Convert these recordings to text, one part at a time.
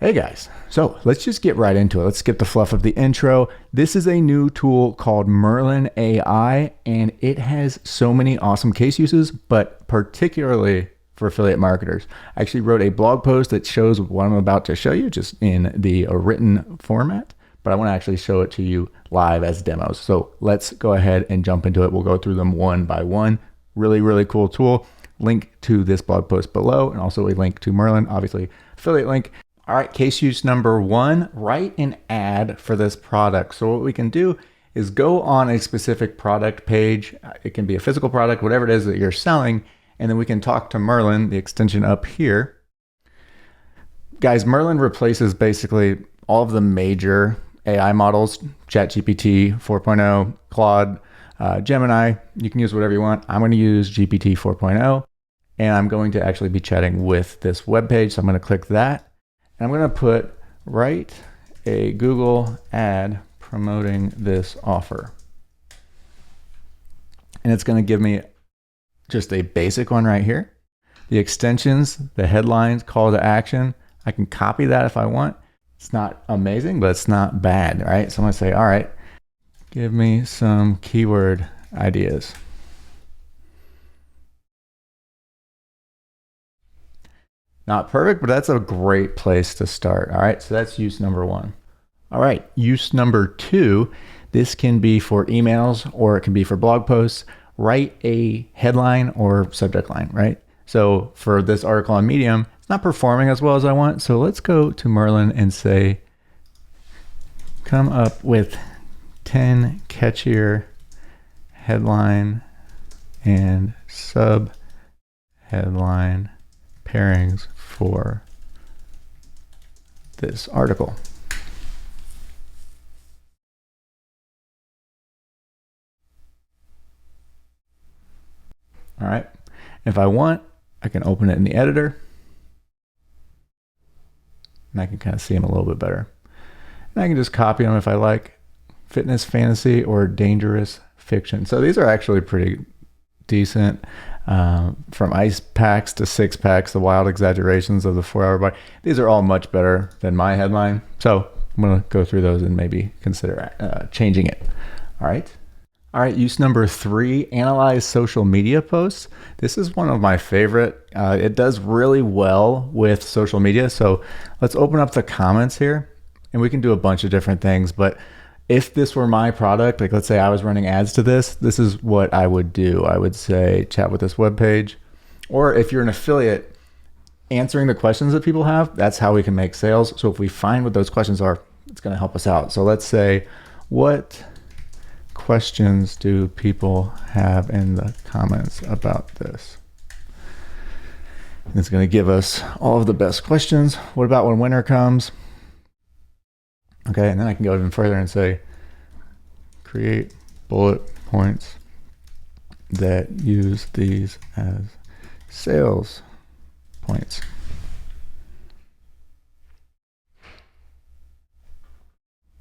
Hey guys, so let's just get right into it. Let's skip the fluff of the intro. This is a new tool called Merlin AI, and it has so many awesome case uses, but particularly for affiliate marketers. I actually wrote a blog post that shows what I'm about to show you just in the written format, but I want to actually show it to you live as demos. So let's go ahead and jump into it. We'll go through them one by one. Really, really cool tool. Link to this blog post below, and also a link to Merlin, obviously affiliate link. All right, case use number one, write an ad for this product. So what we can do is go on a specific product page. It can be a physical product, whatever it is that you're selling. And then we can talk to Merlin, the extension up here. Guys, Merlin replaces basically all of the major AI models, ChatGPT 4.0, Claude, Gemini. You can use whatever you want. I'm going to use GPT 4.0, and I'm going to actually be chatting with this web page. So I'm going to click that. I'm going to write a Google ad promoting this offer. And it's going to give me just a basic one right here. The extensions, the headlines, call to action. I can copy that if I want. It's not amazing, but it's not bad, right? So I'm going to say, all right, give me some keyword ideas. Not perfect, but that's a great place to start. All right, so that's use number one. All right, use number two, this can be for emails or it can be for blog posts. Write a headline or subject line, right? So for this article on Medium, it's not performing as well as I want. So let's go to Merlin and say, come up with 10 catchier headline and sub headline pairings for this article. All right. If I want, I can open it in the editor and I can kind of see them a little bit better. And I can just copy them if I like. Fitness, fantasy, or dangerous fiction. So these are actually pretty decent. From ice packs to six packs, the wild exaggerations of the 4-hour body. These are all much better than my headline. So I'm going to go through those and maybe consider changing it. All right. All right. Use number three, analyze social media posts. This is one of my favorite. It does really well with social media. So let's open up the comments here and we can do a bunch of different things, but if this were my product, like let's say I was running ads to this, this is what I would do. I would say chat with this web page, or if you're an affiliate, answering the questions that people have, that's how we can make sales. So if we find what those questions are, it's going to help us out. So let's say, what questions do people have in the comments about this? And it's going to give us all of the best questions. What about when winter comes? Okay, and then I can go even further and say, create bullet points that use these as sales points.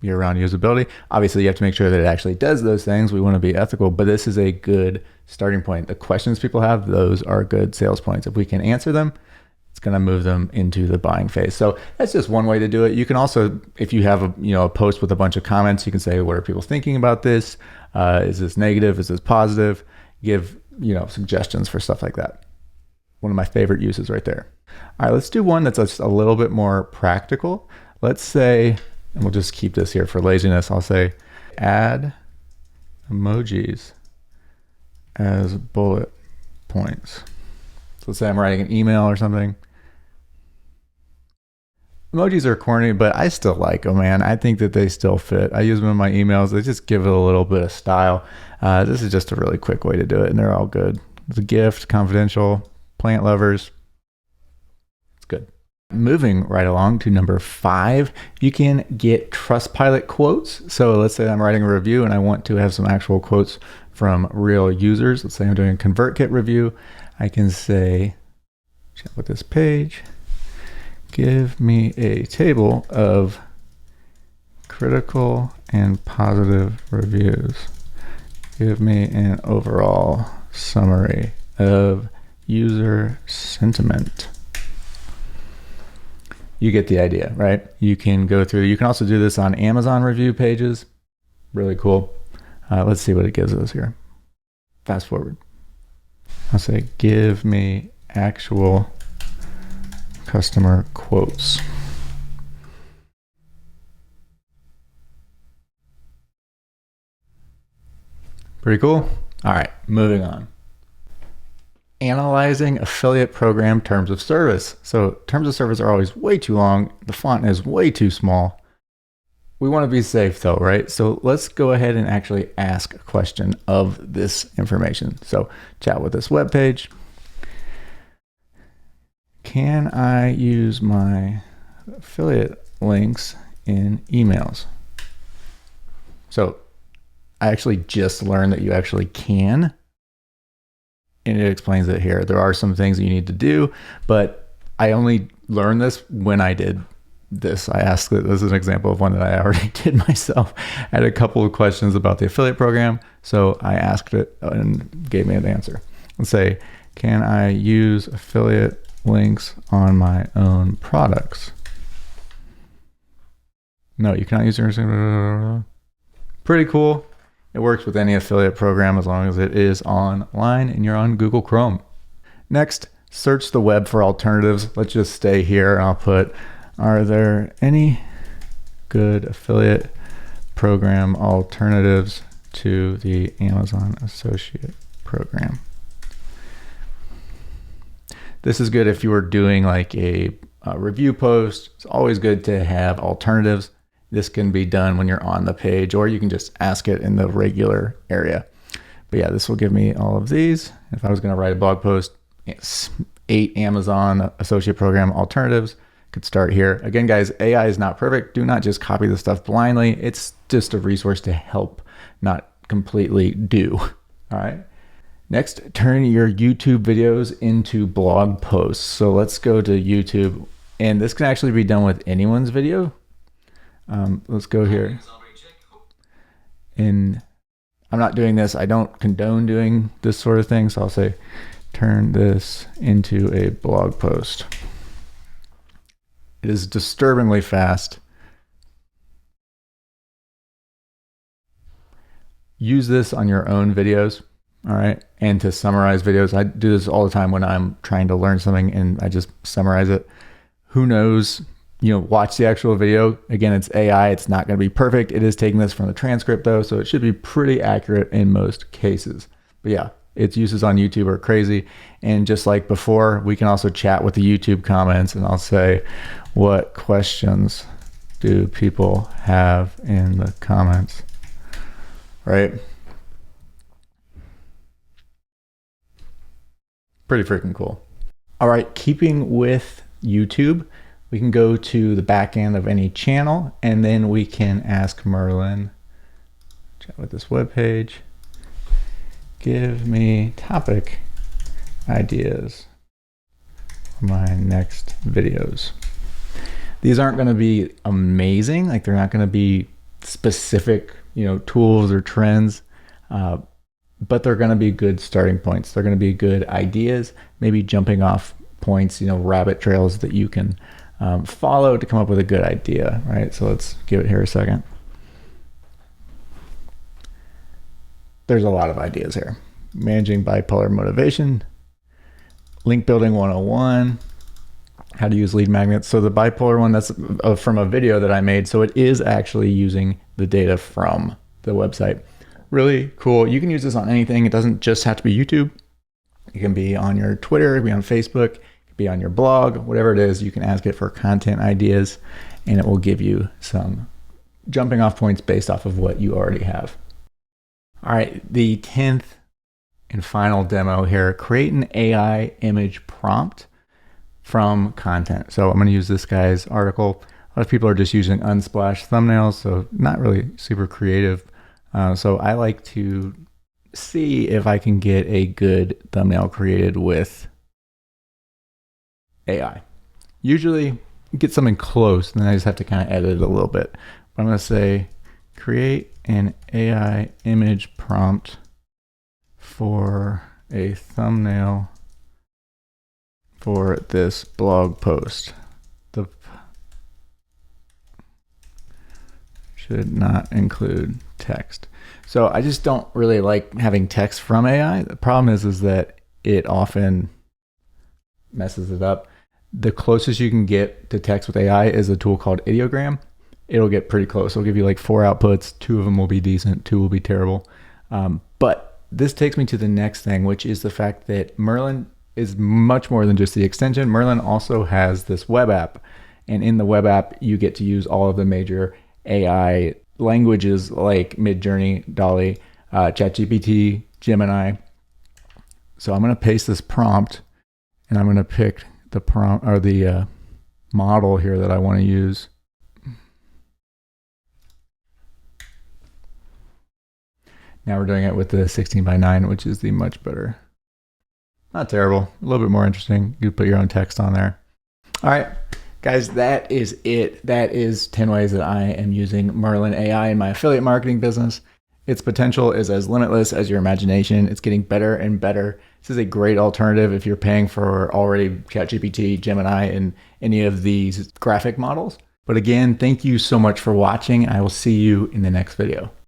Year-round usability. Obviously, you have to make sure that it actually does those things. We want to be ethical, but this is a good starting point. The questions people have, those are good sales points. If we can answer them, it's going to move them into the buying phase. So that's just one way to do it. You can also, if you have a post with a bunch of comments, you can say, what are people thinking about this? Is this negative? Is this positive? Give suggestions for stuff like that. One of my favorite uses right there. All right, let's do one that's just a little bit more practical. Let's say, and we'll just keep this here for laziness. I'll say add emojis as bullet points. So let's say I'm writing an email or something. Emojis are corny, but I still like them, man. I think that they still fit. I use them in my emails. They just give it a little bit of style. This is just a really quick way to do it, and they're all good. It's a gift, confidential, plant lovers. It's good. Moving right along to number 5, you can get Trustpilot quotes. So let's say I'm writing a review and I want to have some actual quotes from real users. Let's say I'm doing a ConvertKit review. I can say, chat with this page, give me a table of critical and positive reviews. Give me an overall summary of user sentiment. you get the idea, right? You can go through, you can also do this on Amazon review pages. Really cool. Let's see what it gives us here. Fast forward. I'll say, give me actual customer quotes. Pretty cool. All right, moving on. Analyzing affiliate program terms of service. So terms of service are always way too long. The font is way too small. We want to be safe though, right? So let's go ahead and actually ask a question of this information. So chat with this web page. Can I use my affiliate links in emails? So I actually just learned that you actually can, and it explains it here. There are some things that you need to do, but I only learned this when I did this. I asked it. This is an example of one that I already did myself. I had a couple of questions about the affiliate program, so I asked it and gave me an answer. Let's say, can I use affiliate links on my own products? No, you cannot use your. Pretty cool. It works with any affiliate program as long as it is online and you're on Google Chrome. Next, search the web for alternatives. Let's just stay here and I'll put, are there any good affiliate program alternatives to the Amazon Associate Program? This is good if you were doing like a review post. It's always good to have alternatives. This can be done when you're on the page, or you can just ask it in the regular area. But yeah, this will give me all of these. If I was going to write a blog post, it's 8 Amazon Associate Program alternatives. Could start here. Again, guys, AI is not perfect. Do not just copy the stuff blindly. It's just a resource to help, not completely do. All right. Next, turn your YouTube videos into blog posts. So let's go to YouTube, and this can actually be done with anyone's video. Let's go here. And I'm not doing this. I don't condone doing this sort of thing. So I'll say, turn this into a blog post. It is disturbingly fast. Use this on your own videos. All right. And to summarize videos, I do this all the time when I'm trying to learn something and I just summarize it. Who knows? Watch the actual video. Again, it's AI. It's not going to be perfect. It is taking this from the transcript though, so it should be pretty accurate in most cases. But yeah, its uses on YouTube are crazy. And just like before, we can also chat with the YouTube comments, and I'll say, what questions do people have in the comments? Right? Pretty freaking cool. All right, keeping with YouTube, we can go to the back end of any channel, and then we can ask Merlin, chat with this web page, give me topic ideas for my next videos. These aren't going to be amazing, like they're not going to be specific, tools or trends, but they're going to be good starting points. They're going to be good ideas, maybe jumping off points, rabbit trails that you can follow to come up with a good idea, right? So let's give it here a second. There's a lot of ideas here. Managing bipolar motivation, link building 101, how to use lead magnets. So the bipolar one, that's from a video that I made. So it is actually using the data from the website. Really cool. You can use this on anything. It doesn't just have to be YouTube. It can be on your Twitter, it can be on Facebook, be on your blog, whatever it is. You can ask it for content ideas and it will give you some jumping off points based off of what you already have. All right, the 10th and final demo here, create an AI image prompt from content. So I'm going to use this guy's article. A lot of people are just using unsplash thumbnails, so not really super creative. So I like to see if I can get a good thumbnail created with AI. Usually get something close, and then I just have to kind of edit it a little bit. But I'm going to say create an AI image prompt for a thumbnail for this blog post. The should not include text. So I just don't really like having text from AI. The problem is that it often messes it up. The closest you can get to text with AI is a tool called Ideogram. It'll get pretty close. It'll give you like 4 outputs. 2 of them will be decent. 2 will be terrible. But this takes me to the next thing, which is the fact that Merlin is much more than just the extension. Merlin also has this web app. And in the web app, you get to use all of the major AI languages like Midjourney, DALL-E, ChatGPT, Gemini. So I'm going to paste this prompt, and I'm going to pick the prompt or the model here that I want to use. Now we're doing it with the 16:9, which is the much better. Not terrible, a little bit more interesting. You put your own text on there. All right, guys, that is it. That is 10 ways that I am using Merlin AI in my affiliate marketing business. Its potential is as limitless as your imagination. It's getting better and better. This is a great alternative if you're paying for already ChatGPT, Gemini, and any of these graphic models. But again, thank you so much for watching. I will see you in the next video.